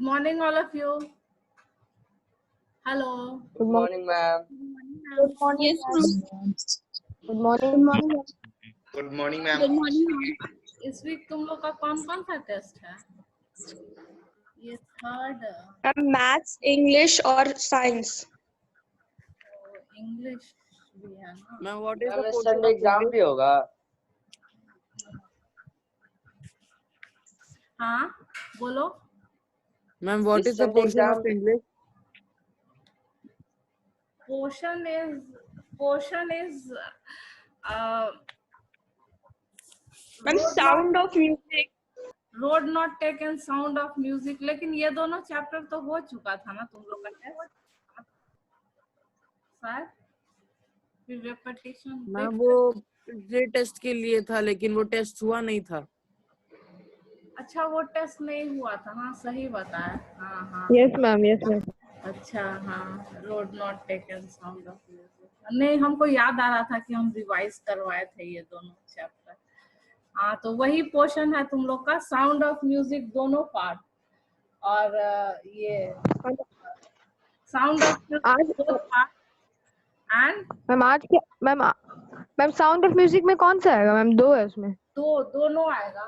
morning, all of you. Hello. Good morning, ma'am. Good morning. Yes, ma'am. Good morning. Good morning. Good morning, ma'am. Good morning, ma'am. इस week तुम लोग का कौन कौन सा test है? ये third Maths, English or science? English भी है ना? Ma'am what is the ma'am इस पोर्शन संडे ऑफ एग्जाम भी होगा। हाँ बोलो। Ma'am what is is the Sunday portion exam of English? Portion is Ma'am, sound of music. Road not taken, sound of music. लेकिन ये दोनों chapter तो हो चुका था ना तुम लोग का टेस्ट शायद, फिर रेपिटेशन। मैम वो ये टेस्ट के लिए था लेकिन वो टेस्ट हुआ नहीं था। अच्छा वो टेस्ट नहीं हुआ था। हाँ सही बताया। हाँ हाँ Yes, ma'am. Yes, ma'am. अच्छा हाँ, road not taken, sound of music. नहीं, हमको याद आ रहा था कि हम रिवाइज करवाए थे ये दोनों चैप्टर। हाँ तो वही पोर्शन है तुम लोग का, साउंड ऑफ म्यूजिक दोनों पार्ट, और ये साउंड ऑफ आज म्यूजिक पार्ट एंड मैम आज क्या मैम साउंड ऑफ म्यूजिक में कौन सा आएगा मैम? दो है उसमें। दोनों आएगा,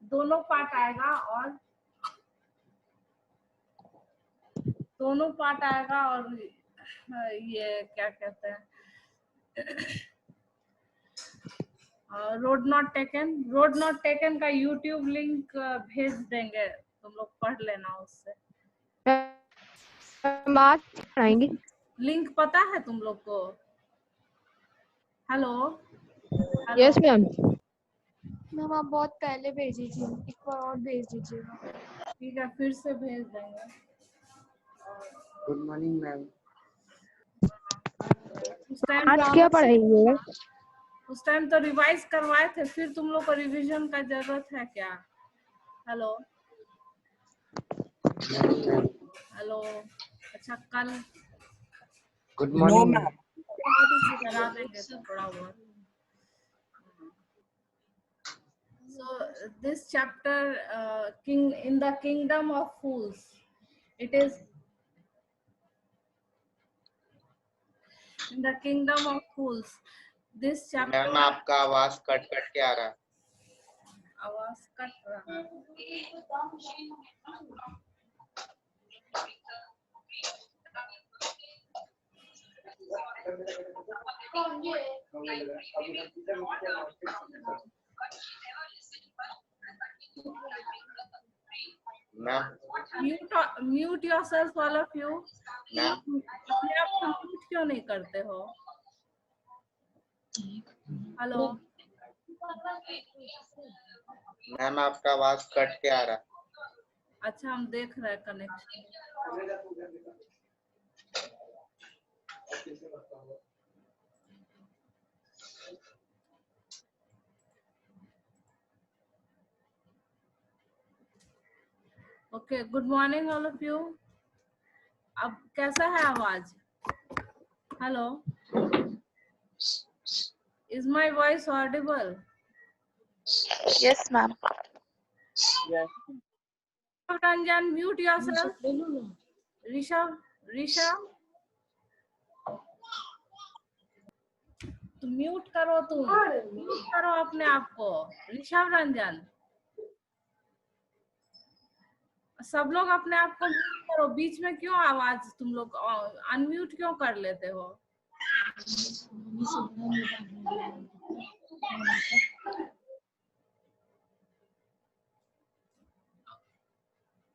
दोनों पार्ट आएगा, और दोनों पार्ट आएगा। और ये क्या कहते हैं, रोड नॉट टेकन का यूट्यूब लिंक भेज देंगे, तुम लोग पढ़ लेना उससे। मैम आज पढ़ाएंगी? लिंक पता है तुम लोग को? Hello yes ma'am. मैम आप बहुत पहले भेजी थी, एक बार और भेज दीजिएगा। ठीक है, फिर से भेज देंगे। Good morning, ma'am. आज क्या पढ़ाएंगे? उस टाइम तो रिवाइज करवाए थे, फिर तुम लोग को रिवीजन का जरूरत है क्या? Hello hello. अच्छा कल गुड मॉर्निंग, मैम। करा देंगे थोड़ा बहुत। So this chapter, in the kingdom of fools, it is in the kingdom of fools. This chapter ma'am आपका आवाज कट कट के आ रहा है। आवाज कट रहा है। Ma'am mute yourself all of you. Ma'am अपने आप को म्यूट क्यों नहीं करते हो? हेलो मैम आपका आवाज कट के आ रहा है। अच्छा हम देख रहे हैं connection. Okay, good morning all of you. अब कैसा है आवाज? Hello, is my voice Audible? Yes, ma'am. Ranjan mute yourself. Rishabh तुम म्यूट करो, म्यूट करो अपने आप को। ऋषभ रंजन, सब लोग अपने आप को म्यूट करो। बीच में क्यों आवाज तुम लोग अनम्यूट क्यों कर लेते हो?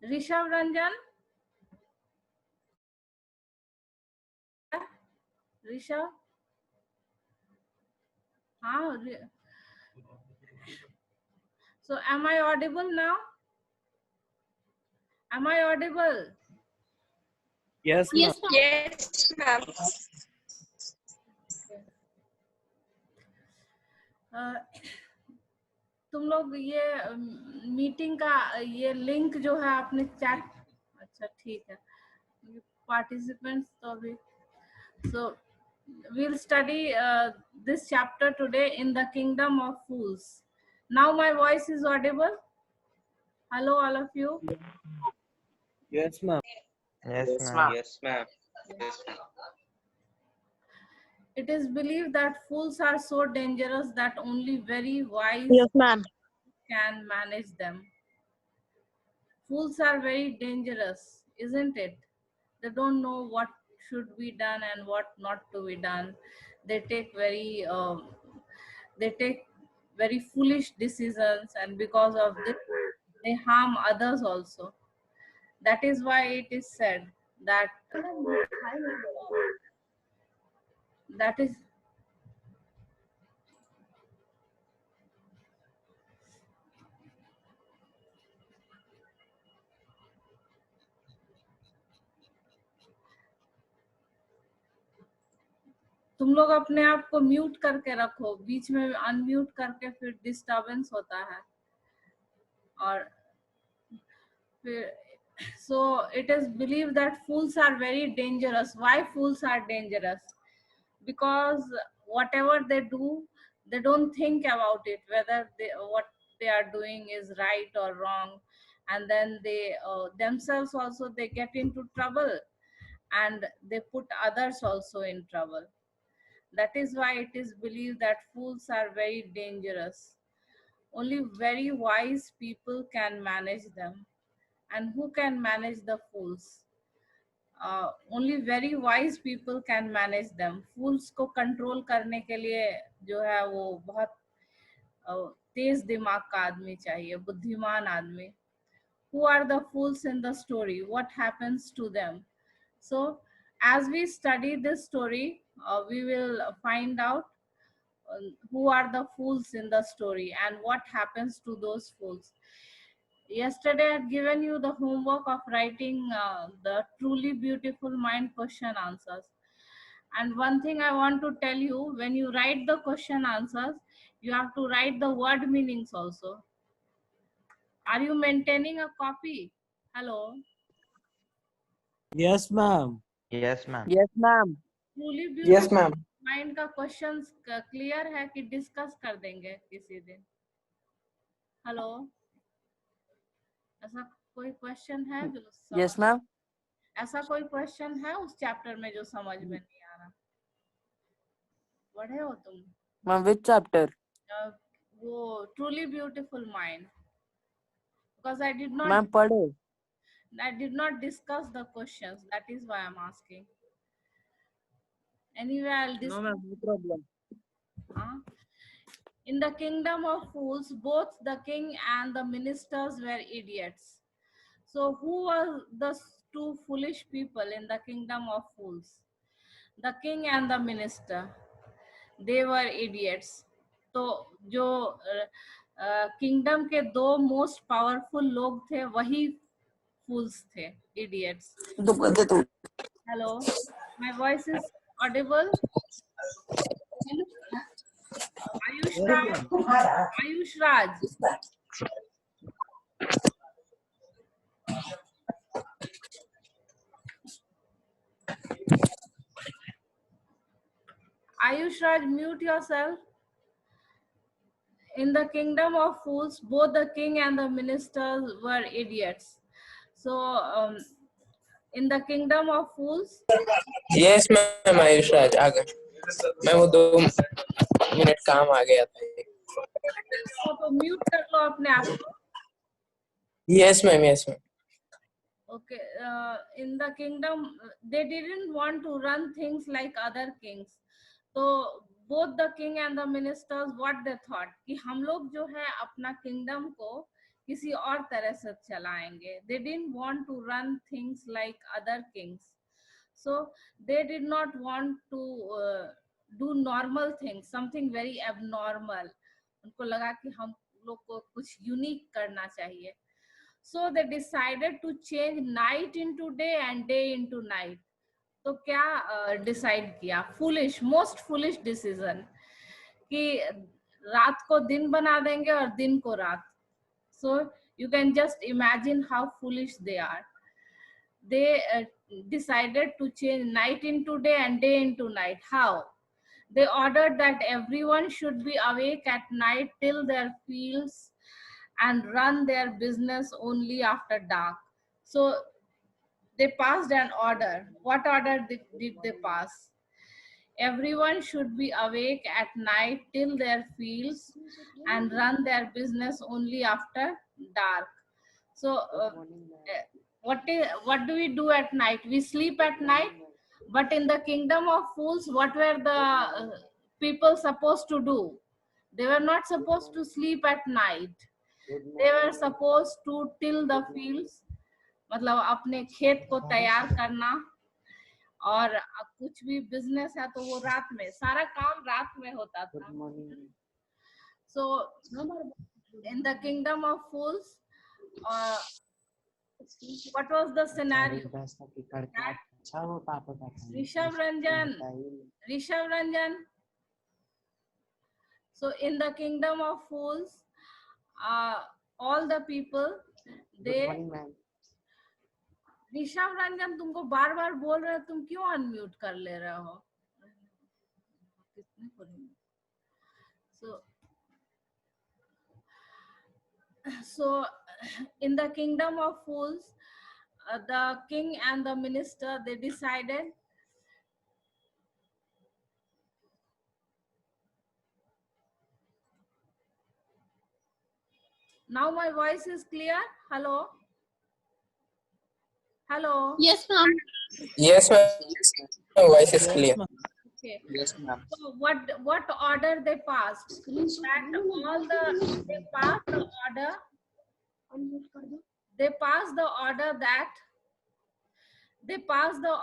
ऋषभ रंजन, ऋषभ, हाँ। So am I audible now? Am I audible? Yes Yes, ma'am. तुम लोग ये मीटिंग का ये लिंक जो है आपने चैट, अच्छा ठीक है, पार्टिसिपेंट्स तो अभी। So we'll study this chapter today in the kingdom of fools. Now my voice is audible. Hello all of you. Yes, ma'am. Yes, Yes, ma'am. ma'am. Yes, ma'am. Yes, ma'am. It is believed that fools are so dangerous that only very wise Yes, ma'am. can manage them. Fools are very dangerous, isn't it? They don't know what should be done and what not to be done. They take they take very foolish decisions, and because of this, they harm others also. That is why it is said that that is तुम लोग अपने आप को mute करके रखो, बीच में unmute करके फिर डिस्टरबेंस होता है और फिर so it is believed that fools are very dangerous. Why fools are dangerous? Because whatever they do, they don't think about it whether what they are doing is right or wrong, and then they themselves also they get into trouble, and they put others also in trouble. That is why it is believed that fools are very dangerous. Only very wise people can manage them. And who can manage the fools? Only very wise people can manage them. Fools को control करने के लिए जो है वो बहुत तेज दिमाग का आदमी चाहिए, बुद्धिमान आदमी. Who are the fools in the story? What happens to them? So as we study this story, we will find out who are the fools in the story and what happens to those fools. Yesterday I had given you the homework of writing the truly beautiful mind question answers. And one thing I want to tell you, when you write the question answers, you have to write the word meanings also. Are you maintaining a copy? Hello? Yes, ma'am. Yes, ma'am. Yes, ma'am. Truly Yes, beautiful ma'am. mind का questions clear है कि discuss कर देंगे किसी दिन? Hello, ऐसा कोई question है जो Yes, ma'am. ऐसा कोई क्वेश्चन है उस चैप्टर में जो समझ में नहीं आ रहा? पढ़े हो तुम? Ma'am, which chapter? वो truly beautiful mind. Because I did Ma'am, पढ़े. not discuss the questions. That is why I'm asking. Anyway, I'll No, discuss. ma'am, no problem. In the kingdom of fools, both the king and the ministers were idiots. So who were the two foolish people in the kingdom of fools? The king and the minister. They were idiots. तो जो kingdom के दो most powerful लोग थे वही fools थे, idiots. Hello, my voice is audible? Ayush Raj. Ayush Raj. Ayush Raj, mute yourself. In the kingdom of fools, both the king and the ministers were idiots. So, in the kingdom of fools, Yes, ma'am. Ayush राज आ गए. मैं वो 2 minute काम आ गया था. तो mute कर लो अपने आप को. Yes, ma'am. Yes, ma'am. Okay, in the kingdom, they didn't want to run things like other kings. So both the king and the ministers, what they thought कि हम लोग जो है अपना kingdom को किसी और तरह से चलाएंगे. They didn't want to run things like other kings. So they did not want to do normal things, something very abnormal. उनको लगा कि हम लोग को कुछ unique करना चाहिए. So they decided to change night into day and day into night. तो क्या डिसाइड किया? फूलिश, मोस्ट फूलिश डिसीजन कि रात को दिन बना देंगे और दिन को रात. So you can just imagine how foolish they are. They decided to change night into day and day into night. How? They ordered that everyone should be awake at night till their fields and run their business only after dark. So they passed an order. What order did they pass? Everyone should be awake at night till their fields and run their business only after dark. So, what do we do at night? We sleep at night. But in the kingdom of fools, what were the people supposed to do? They were not supposed to sleep at night. They were supposed to till the fields, मतलब अपने खेत को तैयार करना, और कुछ भी business है तो वो रात में, सारा काम रात में होता था. So in the kingdom of fools, what was the scenario? Rishabh Ranjan. So in the kingdom of fools, all the people, they. Rishabh Ranjan, तुमको बार बार बोल रहे हो, तुम क्यों अनम्यूट कर ले रहे हो? So in the kingdom of fools, the king and the minister, they decided now my voice is clear. Hello. Hello. Yes, ma'am. Yes, ma'am. Voice is clear. Okay. Yes, ma'am. So what order they passed? That all they passed the order. They passed the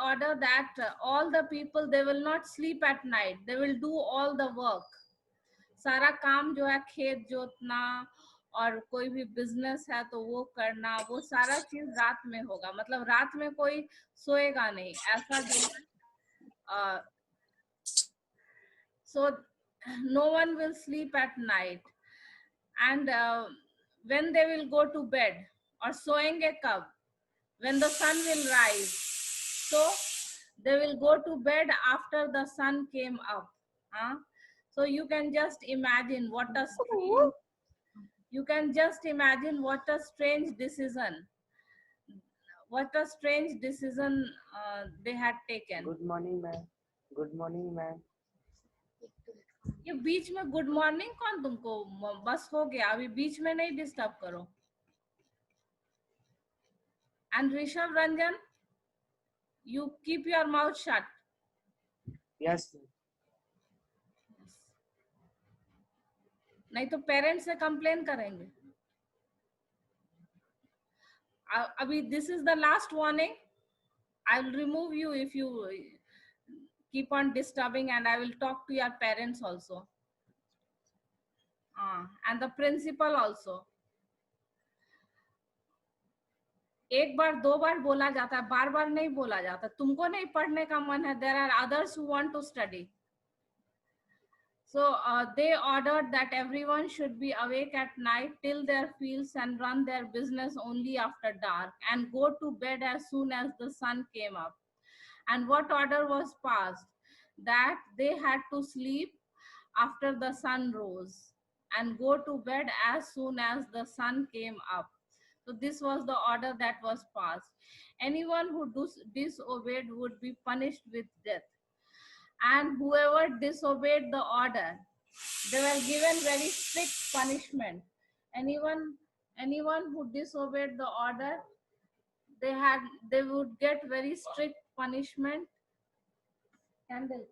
order that all the people, they will not sleep at night. They will do all the work. सारा काम जो है, खेत जोतना और कोई भी business है तो वो करना, वो सारा चीज रात में होगा. मतलब रात में कोई सोएगा नहीं, ऐसा जो है. So no one will sleep at night. And when they will go to bed, और सोएंगे कब? When the sun will rise. So they will go to bed after the sun came up. So you can just imagine what a strange decision. What a strange decision they had taken. Good morning, ma'am. Good morning, ma'am. ये बीच में good morning कौन तुमको? बस हो गया, अभी बीच में नहीं डिस्टर्ब करो. And Rishabh Ranjan, you keep your mouth shut. Yes, ma'am. नहीं तो पेरेंट्स से कंप्लेन करेंगे. अभी this is the last warning. I will remove you if you keep on disturbing, and I will talk to your parents also. And the principal also. एक बार दो बार बोला जाता है, बार बार नहीं बोला जाता. तुमको नहीं पढ़ने का मन है, there are others who want to study. So they ordered that everyone should be awake at night till their fields and run their business only after dark and go to bed as soon as the sun came up. And what order was passed? That they had to sleep after the sun rose and go to bed as soon as the sun came up. So this was the order that was passed. Anyone who disobeyed would be punished with death. And whoever disobeyed the order, they were given very strict punishment. Anyone who disobeyed the order, they would get very strict punishment. Candle.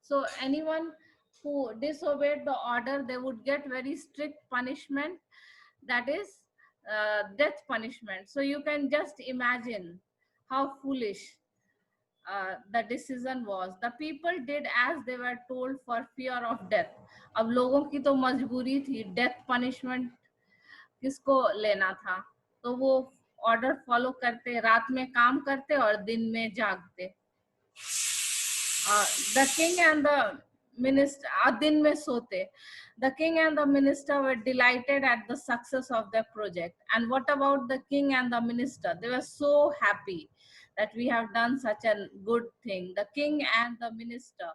So anyone who disobeyed the order, they would get very strict punishment, that is death punishment. So you can just imagine how foolish the decision was. The people did as they were told for fear of death. अब लोगों की तो मजबूरी थी, death punishment किसको लेना था, तो वो ऑर्डर फॉलो करते, रात में काम करते और दिन में जागते. The king and the minister, दिन में सोते. The king and the minister were delighted at the success of their project. And what about the king and the minister? They were so happy that we have done such a good thing. The king and the minister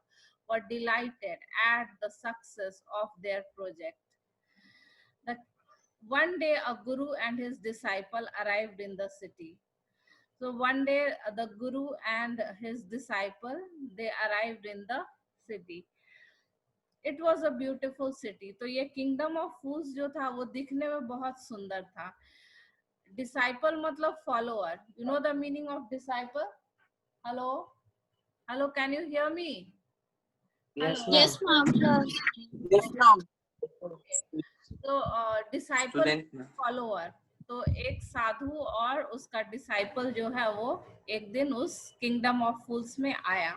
were delighted at the success of their project. One day a guru and his disciple arrived in the city. So one day the guru and his disciple, they arrived in the city. It was a beautiful city. तो ये kingdom of fools जो था वो दिखने में बहुत सुंदर था. Disciple मतलब follower. You know the meaning of disciple? Hello? Hello, can you hear me? Yes, Hello. ma'am. Yes, ma'am. Yes, ma'am. तो डिसाइपल Student, ma'am. फॉलोअर. तो एक साधु और उसका डिसाइपल जो है वो एक दिन उस किंगडम ऑफ फूल्स में आया.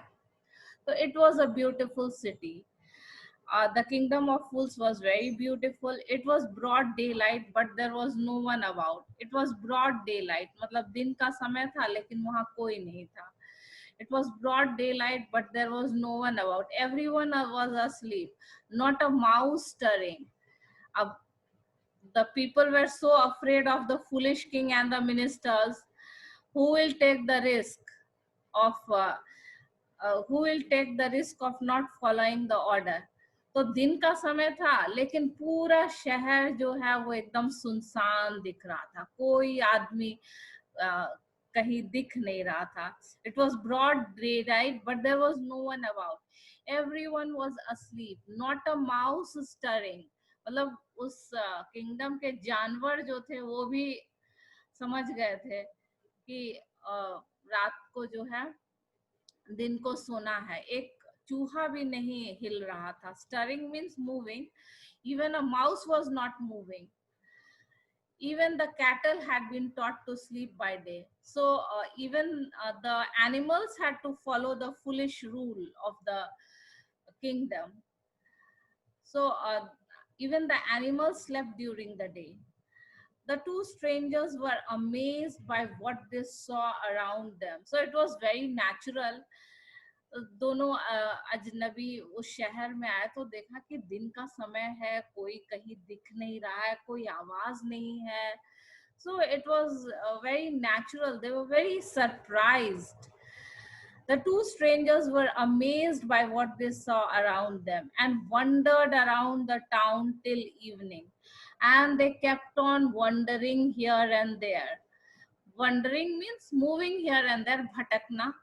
तो it was a beautiful city. The kingdom of fools was very beautiful. It was broad daylight, but there was no one about. It was broad daylight, मतलब दिन का समय था लेकिन वहाँ कोई नहीं था. It was broad daylight, but there was no one about. Everyone was asleep. Not a mouse stirring. The people were so afraid of the foolish king and the ministers. Who will take the risk of not following the order? तो दिन का समय था लेकिन पूरा शहर जो है वो एकदम सुनसान दिख रहा था. कोई आदमी कहीं दिख नहीं रहा था. It was broad daylight, but there was no one about. Everyone was asleep. Not a mouse stirring. मतलब उस किंगडम के जानवर जो थे वो भी समझ गए थे कि रात को जो है दिन को सोना है. एक चूहा भी नहीं हिल रहा था. Stirring means moving. Even a mouse was not moving. Even the cattle had been taught to sleep by day. So even the animals had to follow the foolish rule of the kingdom. So even the animals slept during the day. The two strangers were amazed by what they saw around them. So it was very natural. दोनों अजनबी उस शहर में आए तो देखा कि दिन का समय है, कोई कहीं दिख नहीं रहा है, कोई आवाज नहीं है. So it was very natural. They were very surprised. The two strangers were amazed by what they saw around them and wandered around the town till evening. And they kept on wandering here and there. Wandering means moving here and there, bhatakna.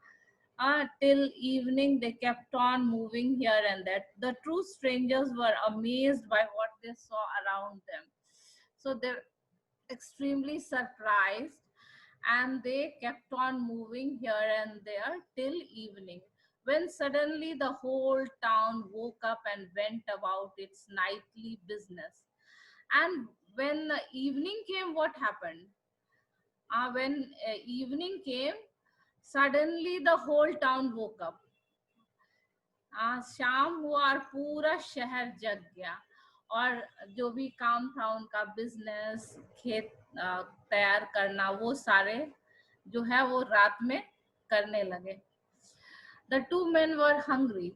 Till evening, they kept on moving here and there. The true strangers were amazed by what they saw around them. So they're extremely surprised and they kept on moving here and there till evening, when suddenly the whole town woke up and went about its nightly business. And when the evening came, what happened? When evening came, suddenly the whole town woke up. शाम हुआ और पूरा शहर जग गया और जो भी काम था उनका बिजनेस, खेत तैयार करना, वो सारे जो है वो रात में करने लगे. The two men were hungry.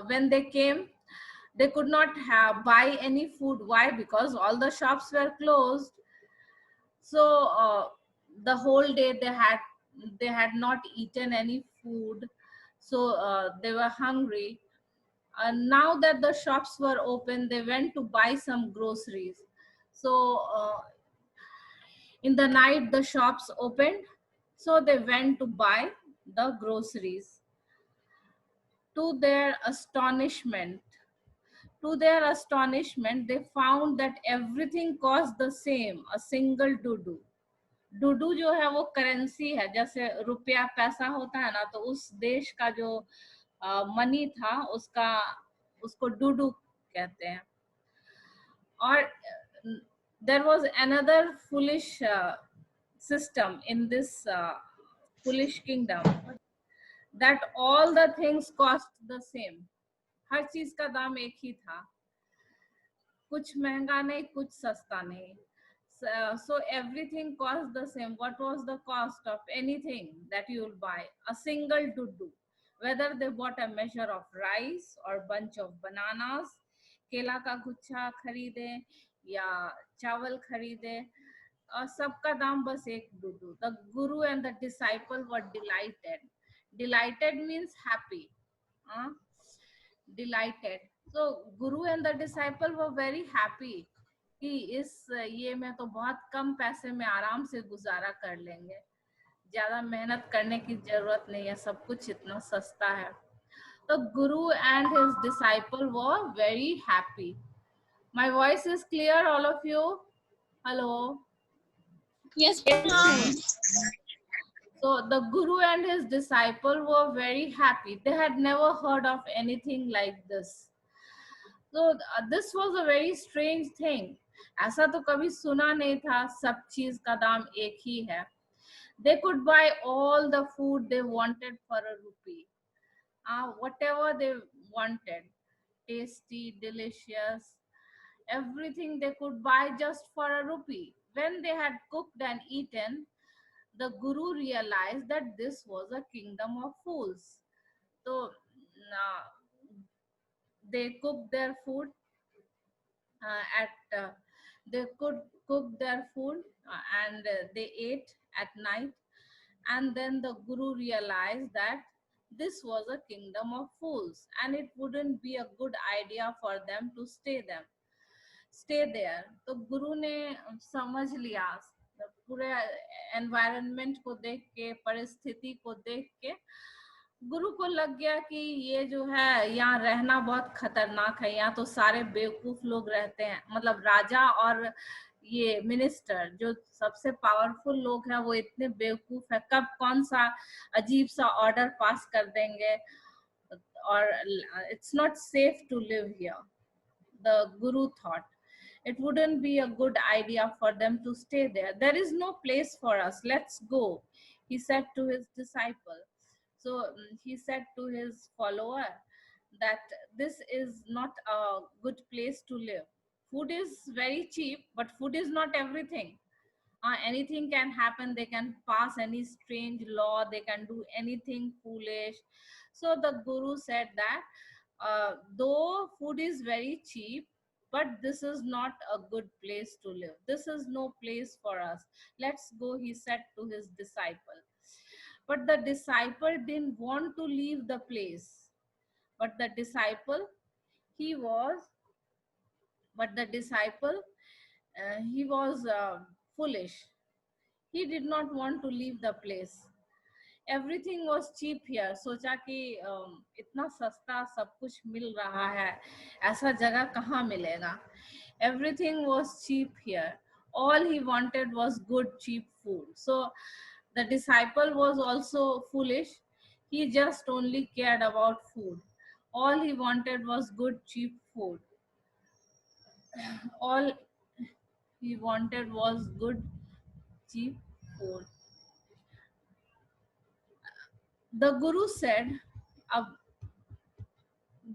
When they came, they could not buy any food. Why? Because all the shops were closed. So the whole day they had not eaten any food. So they were hungry. Now that the shops were open, they went to buy some groceries. So in the night, the shops opened. So they went to buy the groceries. To their astonishment, they found that everything cost the same, a single dudu. Dudu जो है वो currency है. जैसे रुपया पैसा होता है ना, तो उस देश का जो मनी था उसको डुडू कहते हैं. और there was another foolish system in this foolish kingdom, that all the things cost the same. हर चीज का दाम एक ही था. कुछ महंगा नहीं, कुछ सस्ता नहीं. So everything cost the same. What was the cost of anything that you will buy? A single dudu. Whether they bought a measure of rice or bunch of bananas, केला का गुच्छा खरीदे या चावल खरीदे, सबका दाम बस एक Dudu. The guru and the disciple were delighted. Delighted means happy. Delighted. So guru and the disciple were very happy कि इस ये में तो बहुत कम पैसे में आराम से गुजारा कर लेंगे, ज्यादा मेहनत करने की जरूरत नहीं है, सब कुछ इतना सस्ता है। The guru and his disciple were very happy. My voice is clear, all of you? Hello. Yes, So the guru and his disciple were very happy. They had never heard of anything like this. So this was a very strange thing. ऐसा तो कभी सुना नहीं था, सब चीज का दाम एक ही है. They could buy all the food they wanted for a rupee. Whatever they wanted, tasty, delicious, everything they could buy just for a rupee. When they had cooked and eaten, the guru realized that this was a kingdom of fools. So they cooked their food they could cook their food and they ate at night, and then the guru realized that this was a kingdom of fools and it wouldn't be a good idea for them to stay there. तो गुरु ने समझ लिया, पूरे environment को देख के, परिस्थिति को देख के गुरु को लग गया कि ये जो है यहाँ रहना बहुत खतरनाक है, यहाँ तो सारे बेवकूफ लोग रहते हैं, मतलब राजा और ये मिनिस्टर जो सबसे पावरफुल लोग हैं वो इतने बेवकूफ है, कब कौन सा अजीब सा ऑर्डर पास कर देंगे, और it's not safe to live here. The guru thought it wouldn't be a good idea for them to stay there. There is no place for us, let's go, he said to his disciple. So he said to his follower that this is not a good place to live. Food is very cheap, but food is not everything. Anything can happen, they can pass any strange law, they can do anything foolish. So the guru said that though food is very cheap, but this is not a good place to live, this is no place for us, let's go, he said to his disciple. But the disciple didn't want to leave the place. But the disciple he was foolish. He did not want to leave the place. Everything was cheap here. सोचा कि इतना सस्ता सब कुछ मिल रहा है, ऐसा जगह कहाँ मिलेगा. Everything was cheap here. All he wanted was good cheap food. So the disciple was also foolish. He just only cared about food. All he wanted was good cheap food. All he wanted was good cheap food. The guru said,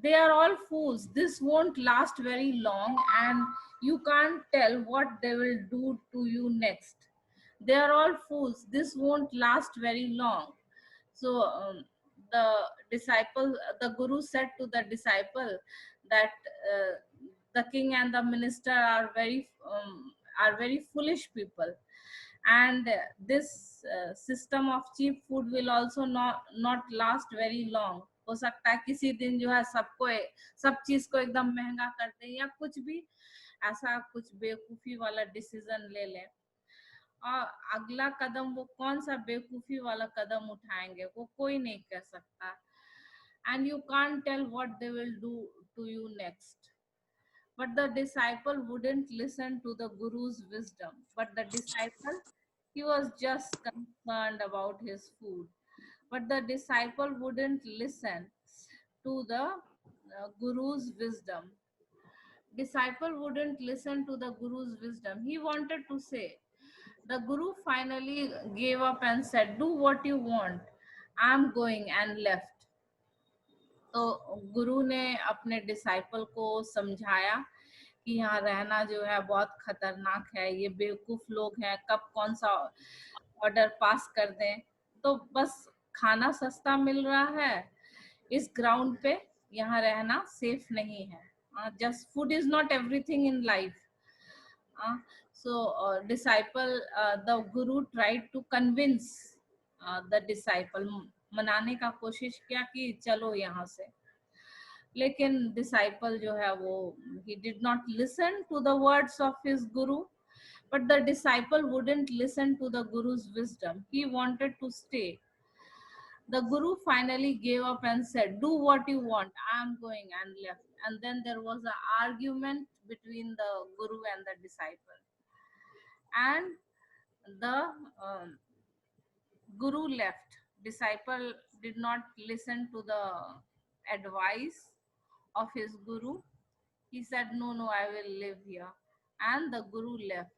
they are all fools, this won't last very long and you can't tell what they will do to you next. They are all fools, this won't last very long. So the guru said to the disciple that the king and the minister are very foolish people, and this system of cheap food will also not last very long. हो सकता है किसी दिन जो है सब चीज को एकदम महंगा कर दे, या कुछ भी ऐसा कुछ बेवकूफी वाला डिसीजन ले ले, और अगला कदम वो कौन सा बेवकूफी वाला कदम उठाएंगे वो कोई नहीं कह सकता. And you can't tell what they will do to you next. But the disciple wouldn't listen to the guru's wisdom. But the disciple, he was just concerned about his food. But the disciple wouldn't listen to the guru's wisdom. Disciple wouldn't listen to the guru's wisdom. He wanted to say. The guru finally gave up and said, do what you want. I'm going, and left. तो गुरु ने अपने disciple को समझाया कि यहाँ रहना जो है बहुत खतरनाक है, ये बेवकूफ लोग हैं, कब कौन सा ऑर्डर पास कर दें, तो बस खाना सस्ता मिल रहा है इस ग्राउंड पे, यहाँ रहना सेफ नहीं है. Just food is not everything in life. So the guru tried to convince the disciple, मनाने का कोशिश किया कि चलो यहाँ से. लेकिन डिसाइपल जो है वो he did not listen to the words of his guru, but the disciple wouldn't listen to the guru's wisdom. He wanted to stay. The guru finally gave up and said, do what you want, I am going, and left. And then there was an argument between the guru and the disciple, and the guru left. Disciple did not listen to the advice of his guru. He said, no, I will live here. And the guru left.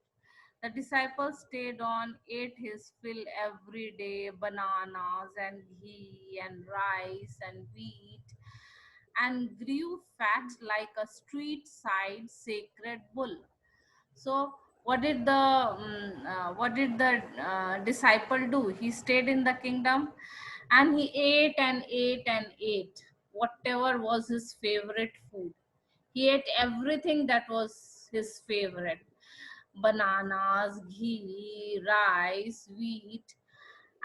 The disciple stayed on, ate his fill every day, bananas and ghee and rice and wheat, and grew fat like a street side sacred bull. So what did the disciple do? He stayed in the kingdom, and he ate and ate and ate whatever was his favorite food. He ate everything that was his favorite: bananas, ghee, rice, wheat,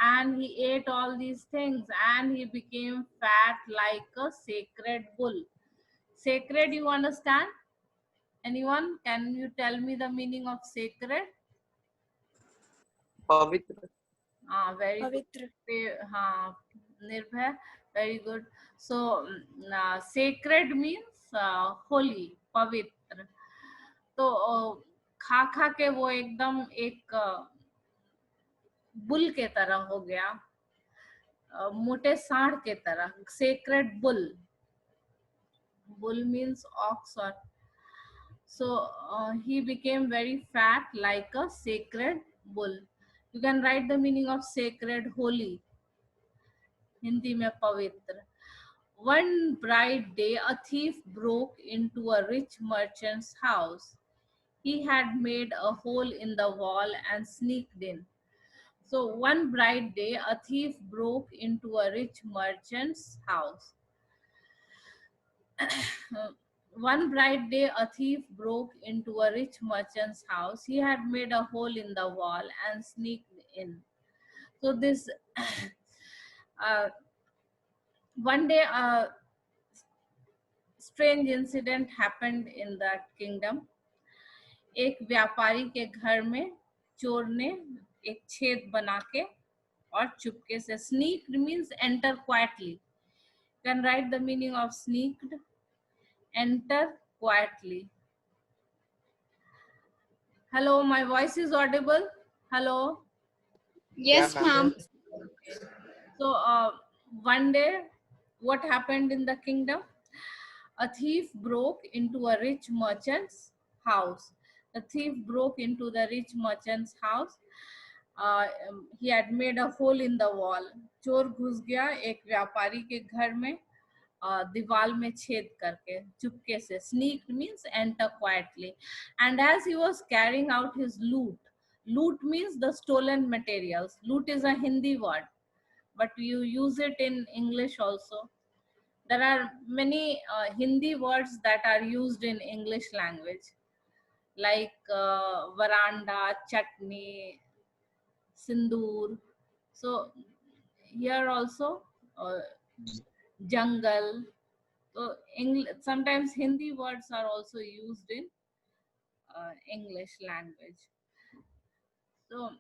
and he ate all these things, and he became fat like a sacred bull. Sacred, you understand? Anyone? Can you tell me the meaning of sacred? पवित्र Very good. Nirbhay, very good. So sacred means holy, पवित्र. तो खा के वो एकदम एक bull के तरह हो गया, मोटे सांड के तरह. Sacred bull. Bull means ox. Or so he became very fat like a sacred bull. You can write the meaning of sacred: holy. Hindi mein pavitra. One bright day, a thief broke into a rich merchant's house. He had made a hole in the wall and sneaked in. So one bright day, a thief broke into a rich merchant's house. One bright day, a thief broke into a rich merchant's house. He had made a hole in the wall and sneaked in. So this one day, a strange incident happened in that kingdom. एक व्यापारी के घर में चोर ने एक छेद बना के और चुपके से. Sneaked means enter quietly. You can write the meaning of sneaked: enter quietly. Hello, my voice is audible? Hello. Yes, Yeah, ma'am. ma'am. So one day, what happened in the kingdom? A thief broke into a rich merchant's house. The thief broke into the rich merchant's house. He had made a hole in the wall. चोर घुस गया एक व्यापारी के घर में, दीवार में छेद करके चुपके से. Sneaked means enter quietly. And as he was carrying out his loot, loot means the stolen materials. Loot is a Hindi word, but you use it in English also. There are many Hindi words that are used in English language, like veranda, chutney, sindoor. So here also jungle. So sometimes Hindi words are also used in English language. So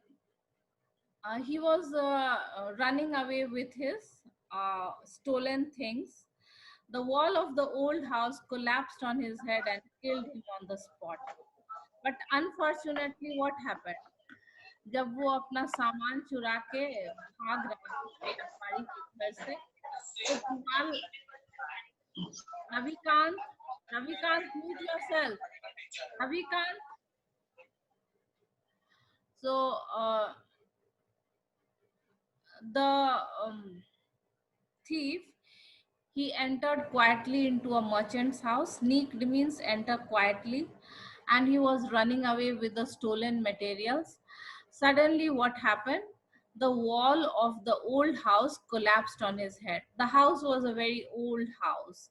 he was running away with his stolen things. The wall of the old house collapsed on his head and killed him on the spot. But unfortunately, what happened? जब वो अपना सामान चुरा के भाग रहा था व्यापारी के घर से, तो दीवार. Ravikant, mute yourself. Ravikant. So the thief, he entered quietly into a merchant's house. Sneaked means enter quietly, and he was running away with the stolen materials. Suddenly, what happened? The wall of the old house collapsed on his head. The house was a very old house,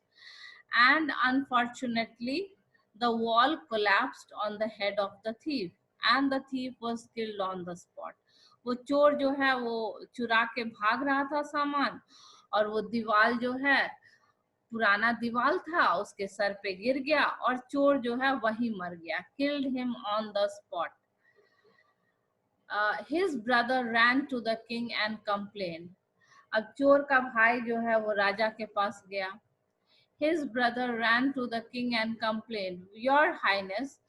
and unfortunately, the wall collapsed on the head of the thief, and the thief was killed on the spot. वो चोर जो है वो चुरा के भाग रहा था सामान, और वो दीवार जो है पुराना दीवार था उसके सर पे गिर गया और चोर जो है वही मर गया, killed him on the spot. His brother ran to the king and complained. अब चोर का भाई जो है वो राजा के पास गया. His brother ran to the king and complained, Your Highness,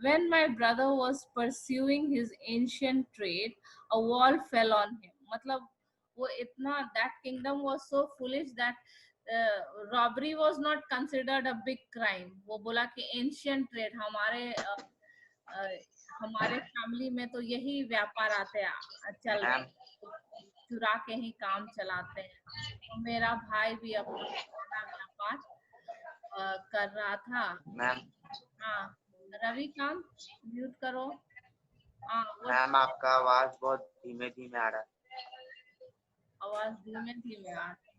when my brother was pursuing his ancient trade, a wall fell on him. मतलब वो इतना, that kingdom was so foolish that robbery was not considered a big crime. वो बोला कि ancient trade हमारे family में तो यही व्यापार आते चल रहे हैं, चुरा के ही काम चलाते हैं. तो मेरा भाई भी अपना पुराना व्यापार कर रहा था. मैम हाँ रवि काम म्यूट करो. हाँ मैम आपका आवाज बहुत धीमे धीमे आ रहा है. आवाज धीमे धीमे आ रही है.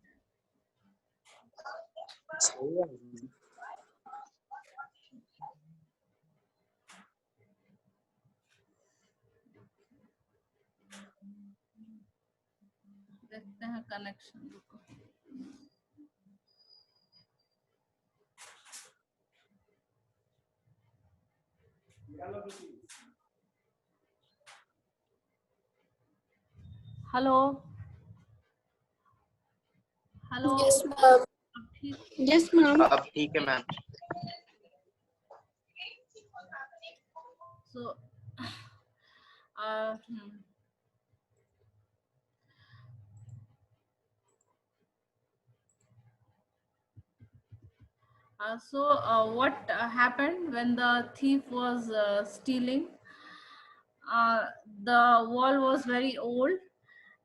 देखते हैं कनेक्शन. रुको. Hello hello. Yes, ma'am. अब ठीक. Yes, ma'am. अब ठीक है ma'am. So what happened when the thief was stealing? The wall was very old,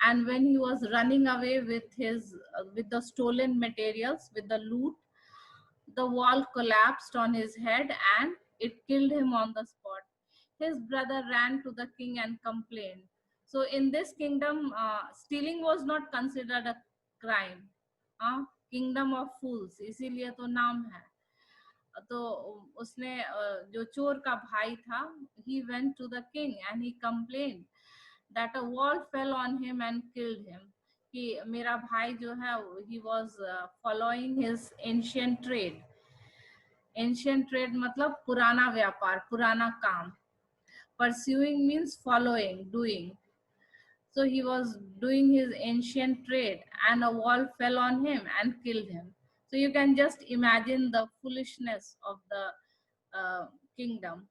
and when he was running away with with the stolen materials, with the loot, the wall collapsed on his head and it killed him on the spot. His brother ran to the king and complained. So in this kingdom, stealing was not considered a crime. Kingdom of fools, इसीलिए तो नाम है. तो उसने जो चोर का भाई था, he went to the king and he complained that a wall fell on him and killed him. कि मेरा भाई जो है, he was following his ancient trade. Ancient trade मतलब पुराना व्यापार, पुराना काम. Pursuing means following, doing. So he was doing his ancient trade and a wall fell on him and killed him. So you can just imagine the foolishness of the kingdom.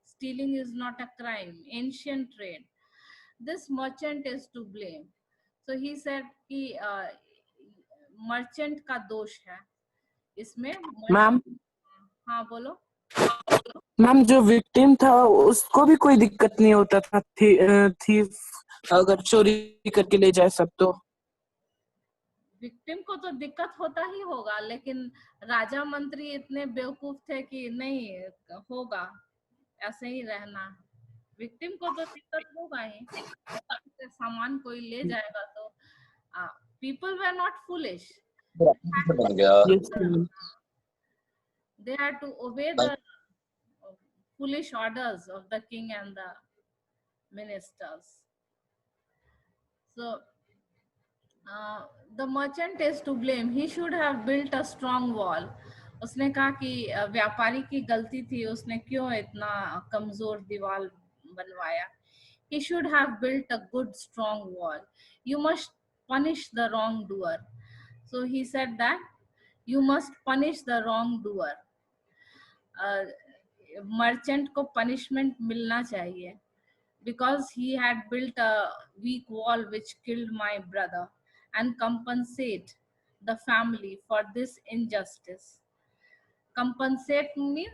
Stealing is not a crime, ancient trade. This merchant is to blame. So he said कि merchant का दोष है इसमें. Ma'am हाँ बोलो. Ma'am जो victim था उसको भी कोई दिक्कत नहीं होता था, थीफ अगर चोरी करके ले जाए सब तो. विक्टिम को तो दिक्कत होता ही होगा, लेकिन राजा मंत्री इतने बेवकूफ थे कि नहीं होगा, ऐसे ही रहना. विक्टिम को तो दिक्कत होगा ही, सामान कोई ले जाएगा तो. People were not foolish. Yes, ma'am. They had to obey the foolish orders of the king and the ministers. So the merchant is to blame. He should have built a strong wall. उसने कहा कि व्यापारी की गलती थी, उसने क्यों इतना कमजोर दीवार बनवाया. He should have built a good strong wall. You must punish the wrongdoer. So he said that you must punish the wrongdoer. Merchant को punishment मिलना चाहिए because he had built a weak wall which killed my brother, and compensate the family for this injustice. Compensate means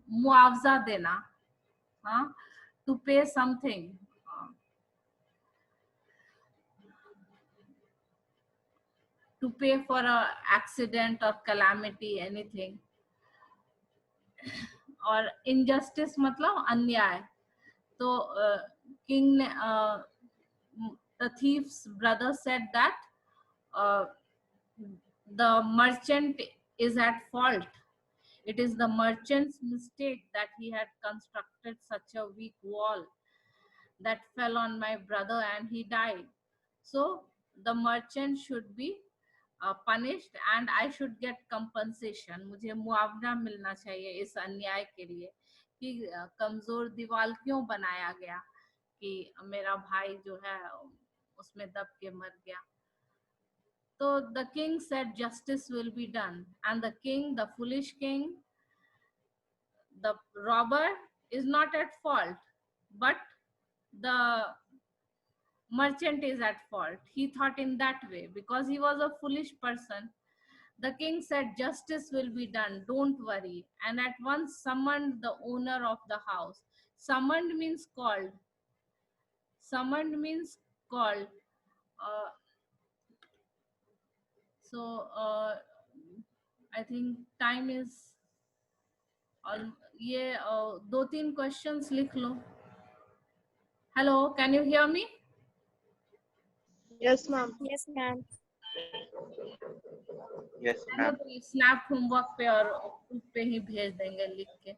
मुआवजा देना, to pay something. To pay for a accident or calamity, anything. और injustice मतलब अन्याय. तो king ने the thief's brother said that the merchant is at fault. It is the merchant's mistake that he had constructed such a weak wall that fell on my brother and he died. So the merchant should be punished and I should get compensation. मुझे मुआवजा मिलना चाहिए इस अन्याय के लिए कि कमजोर दीवार क्यों बनाया गया कि मेरा भाई जो है उसमें दब के मर गया. So the king said justice will be done, and the king, the foolish king, the robber is not at fault, but the merchant is at fault. He thought in that way because he was a foolish person. The king said justice will be done, don't worry, and at once summoned the owner of the house. Summoned means called. Summoned means called. uh, I think time is और ये 2-3 questions लिख लो. Hello, can you hear me? Yes, ma'am. Yes, ma'am. Yes, ma'am. Snap homework पे और group पे ही भेज देंगे लिख के.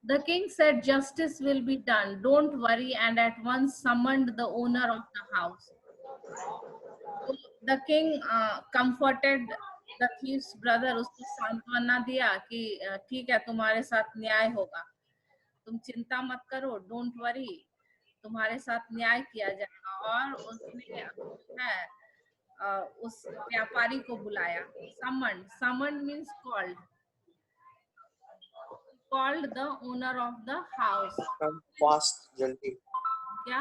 The king said justice will be done, don't worry, and at once summoned the owner of the house. The king comforted the thief's brother. उसको सांत्वना दिया कि ठीक है, तुम्हारे साथ न्याय होगा, तुम चिंता मत करो, डोंट वरी, तुम्हारे साथ न्याय किया जाएगा. और उसने है उस व्यापारी को बुलाया. Summoned means called the owner of the house. Fast जल्दी. क्या?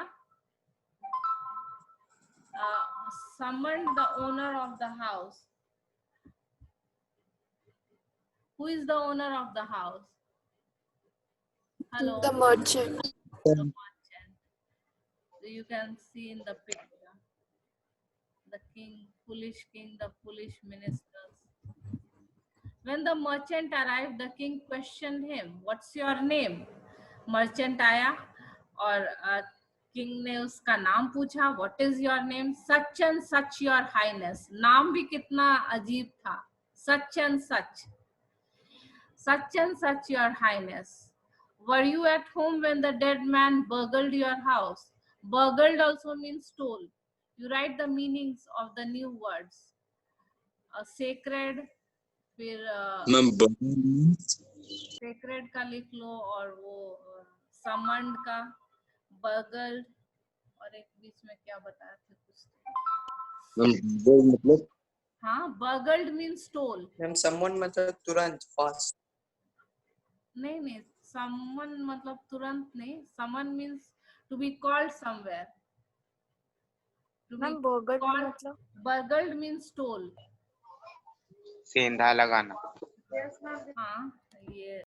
Summoned the owner of the house. Who is the owner of the house? Hello. The merchant. The merchant. So you can see in the picture the king, the foolish ministers. When the merchant arrived, the king questioned him, "What's your name?" Merchant आया और king ने उसका नाम पूछा. "What is your name?" "Such and such, your highness." नाम भी कितना अजीब था. Such and such. Such and such, your highness. Were you at home when the dead man burgled your house? Burgled also means stole. You write the meanings of the new words. Sacred, फिर sacred का लिख लो और वो summoned का, burgled और एक बीच में क्या बताया थे कुछ. हाँ, burgled means stole. Ma'am someone मतलब तुरंत फास्ट. नहीं, summon मतलब तुरंत नहीं. Summon means to be called somewhere. To be Ma'am, burgled called. मतलब? Burgled means stole. सेंधा लगाना. हाँ, ये